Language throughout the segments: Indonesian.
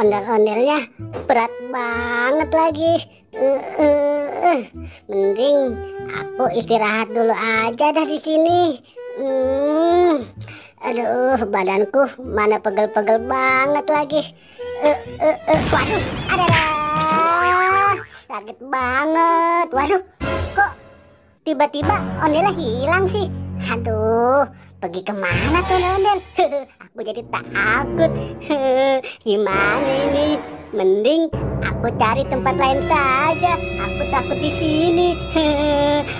ondel-ondelnya berat banget lagi. Mending aku istirahat dulu aja dah di sini. Aduh, badanku mana pegel-pegel banget lagi. Waduh, ada sakit banget. Waduh, kok tiba-tiba ondelnya hilang sih? Aduh, pergi kemana tuh ondel? Aku jadi takut. Gimana ini? Mending aku cari tempat lain saja. Aku takut di sini.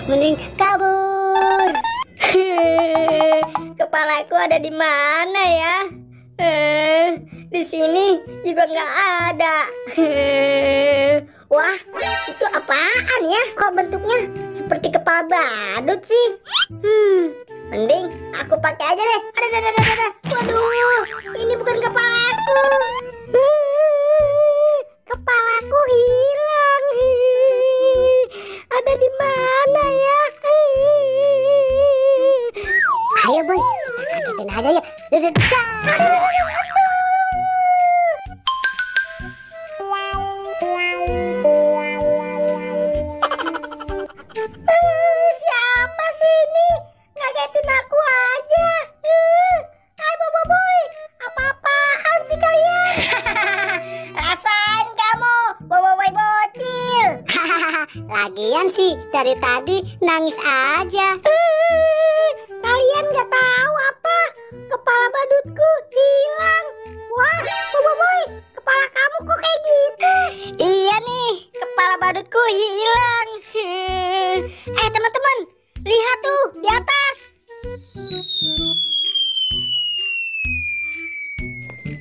Mending kabur. Kepalaku ada di mana ya? Di sini juga nggak ada. Wah, itu apaan ya? Kok bentuknya seperti kepala badut sih? Mending aku pakai aja deh. Ada. Waduh, ini bukan kepalaku. Kepalaku hilang. Ada di mana ya? Ayo boy, kita kagetin aja ya. Siapa sih ini? Ngagetin aku aja. Hai Boboiboy, apa-apaan sih kalian? Rasain kamu, Boboiboy bocil. Lagian sih dari tadi nangis aja. Kalian nggak tahu apa? Kepala badutku hilang. Wah, Boboiboy, kepala kamu kok kayak gitu? Iya nih, kepala badutku hilang. Teman-teman, lihat tuh di atas.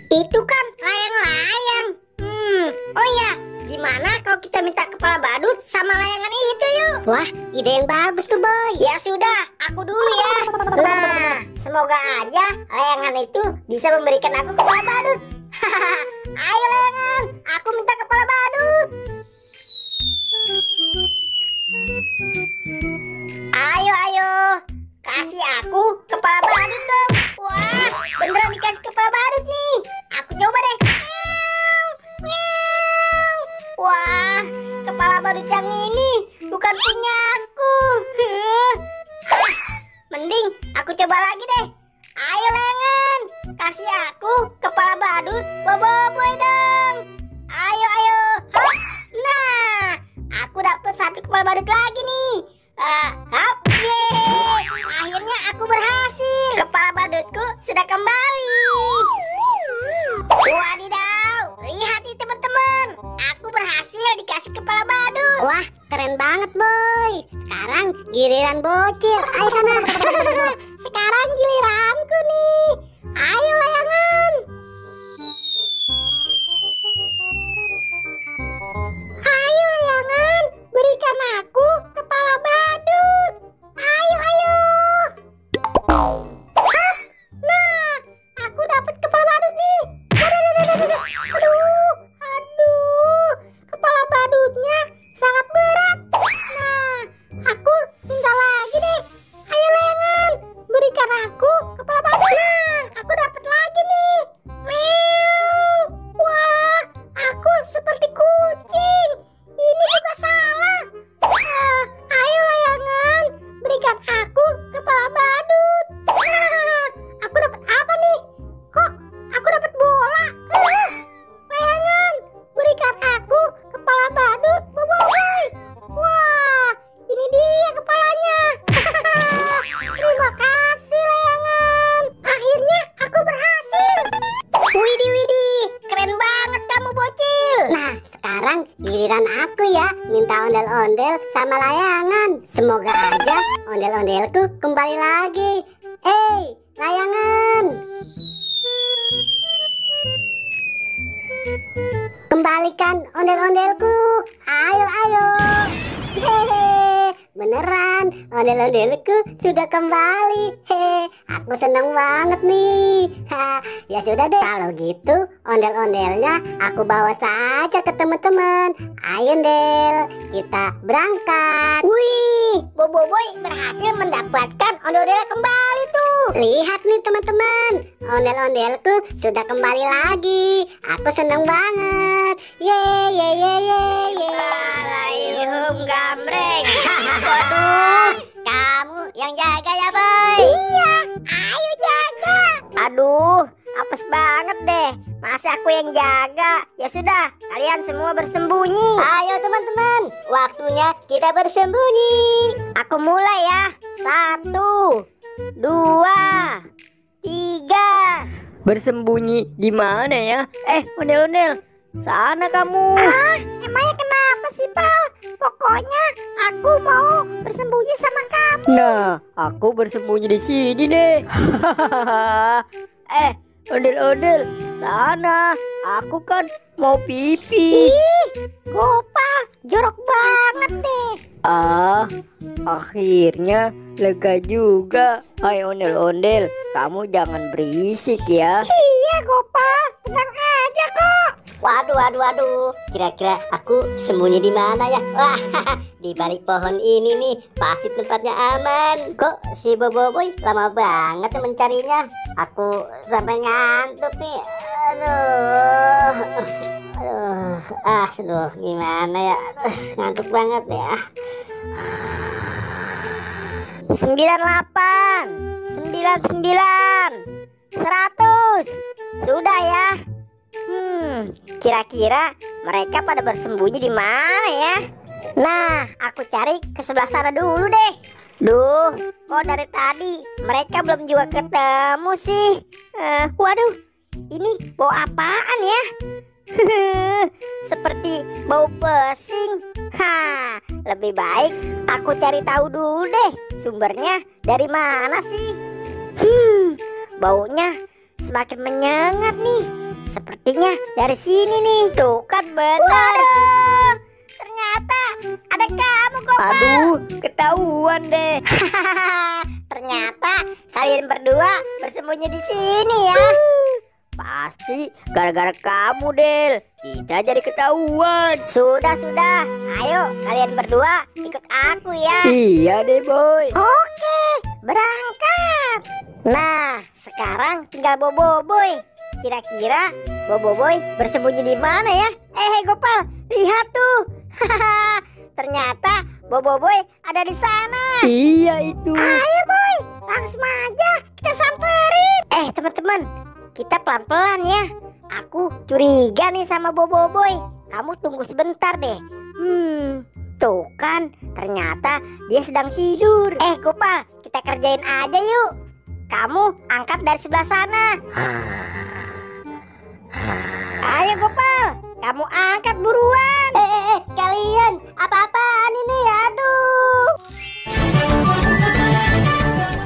Itu kan layang-layang. Oh iya, gimana kalau kita minta kepala badut sama layangan itu yuk? Wah, ide yang bagus tuh boy. Ya sudah, aku dulu ya. Nah, semoga aja layangan itu bisa memberikan aku kepala badut. Ayo layangan, aku minta kepala badut. Ayo, kasih aku kepala badut dong. Wah, beneran dikasih kepala badut nih. Aku coba deh. Wah, kepala badut yang ini bukan punya aku. Mending aku coba lagi deh. Ayo layangan, kasih aku kepala badut Boboiboy dong. Ayo. Nah, aku dapat satu kepala badut lagi nih. Yeay, akhirnya aku berhasil. Kepala badutku sudah kembali. Wadidaw, lihat nih teman-teman, aku berhasil dikasih kepala badut. Wah, keren banget boy. Sekarang giliran bocil. Ayo sana. Sekarang giliranku nih. Ayo layangan. Ayo layangan, berikan aku kepala badut. Ayo. Nah, aku dapat kepala badut nih. Aduh, kepala badutnya sangat berat. Nah, aku minta lagi deh. Ayo layangan, berikan aku kepala badut. Nah, aku dapat lagi nih. Meow. Wah, aku seperti kucing. Ini juga salah. Ayo layangan, berikan aku kepala badut. Nah, aku dapat apa nih? Kok aku dapat bola? Layangan, berikan aku kepala badut Boboiboy. Wah, ini dia kepalanya. Terima kasih layangan. Akhirnya aku berhasil. Widih, keren banget kamu bocil. Nah, sekarang giliran aku ya. Minta ondel-ondel sama layangan. Semoga aja ondel-ondelku kembali lagi. Layangan, kembalikan ondel-ondelku. Ayo. Hehe, beneran ondel-ondelku sudah kembali. Aku seneng banget nih. Ya sudah deh, kalau gitu ondel-ondelnya aku bawa saja ke teman-teman. Ayo Del, kita berangkat. Wih, Boboiboy berhasil mendapatkan ondel-ondel kembali tuh. Lihat nih teman-teman, ondel-ondelku sudah kembali lagi. Aku senang banget. Ye ye ye ye ye. Alaihum gambreng. Waduh, kamu yang jaga ya, Boy? Iya, ayo jaga. Aduh, apes banget deh. Masa aku yang jaga? Ya sudah, kalian semua bersembunyi. Ayo teman-teman, waktunya kita bersembunyi. Aku mulai ya. 1, 2, 3. Bersembunyi di mana ya? Ondel-ondel, sana kamu. Emangnya kenapa sih, Pal? Pokoknya aku mau bersembunyi sama kamu. Nah, aku bersembunyi di sini deh. Ondel-ondel, sana. Aku kan mau pipis. Gopal, jorok banget deh. Akhirnya lega juga. Hai ondel-ondel, kamu jangan berisik ya. Iya, Gopal, tenang aja kok. Waduh. Kira-kira aku sembunyi di mana ya? Wah, di balik pohon ini nih, pasti tempatnya aman. Kok si Boboiboy lama banget mencarinya? Aku sampai ngantuk nih. Aduh, gimana ya? Ngantuk banget ya. 98, 99, 100. Sudah ya. Kira-kira mereka pada bersembunyi di mana ya? Nah, aku cari ke sebelah sana dulu deh. Duh, kok dari tadi mereka belum juga ketemu sih? Waduh, ini bau apaan ya? Seperti bau pesing. Lebih baik aku cari tahu dulu deh sumbernya dari mana sih. Baunya semakin menyengat nih. Sepertinya dari sini nih. Tuh kan benar. Waduh, ternyata ada kamu, Gopal. Aduh, ketahuan deh. Ternyata kalian berdua bersembunyi di sini ya. Pasti gara-gara kamu, Del. Kita jadi ketahuan. Sudah. Ayo kalian berdua ikut aku ya. Iya deh, Boy. Oke, berangkat. Nah, sekarang tinggal Boboiboy. Kira-kira Boboiboy bersembunyi di mana ya? Gopal, lihat tuh. Ternyata Boboiboy ada di sana. Iya itu. Ayo, Boy, langsung aja kita samperin. Teman-teman, kita pelan-pelan ya. Aku curiga nih sama Boboiboy. Kamu tunggu sebentar deh. Tuh kan, ternyata dia sedang tidur. Gopal, kita kerjain aja yuk. Kamu angkat dari sebelah sana. Ayo Gopal, kamu angkat buruan. Kalian apa-apaan ini? Aduh.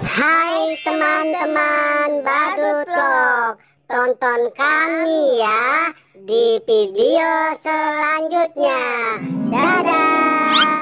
Hai teman-teman Badut Vlog, tonton kami ya di video selanjutnya. Dadah.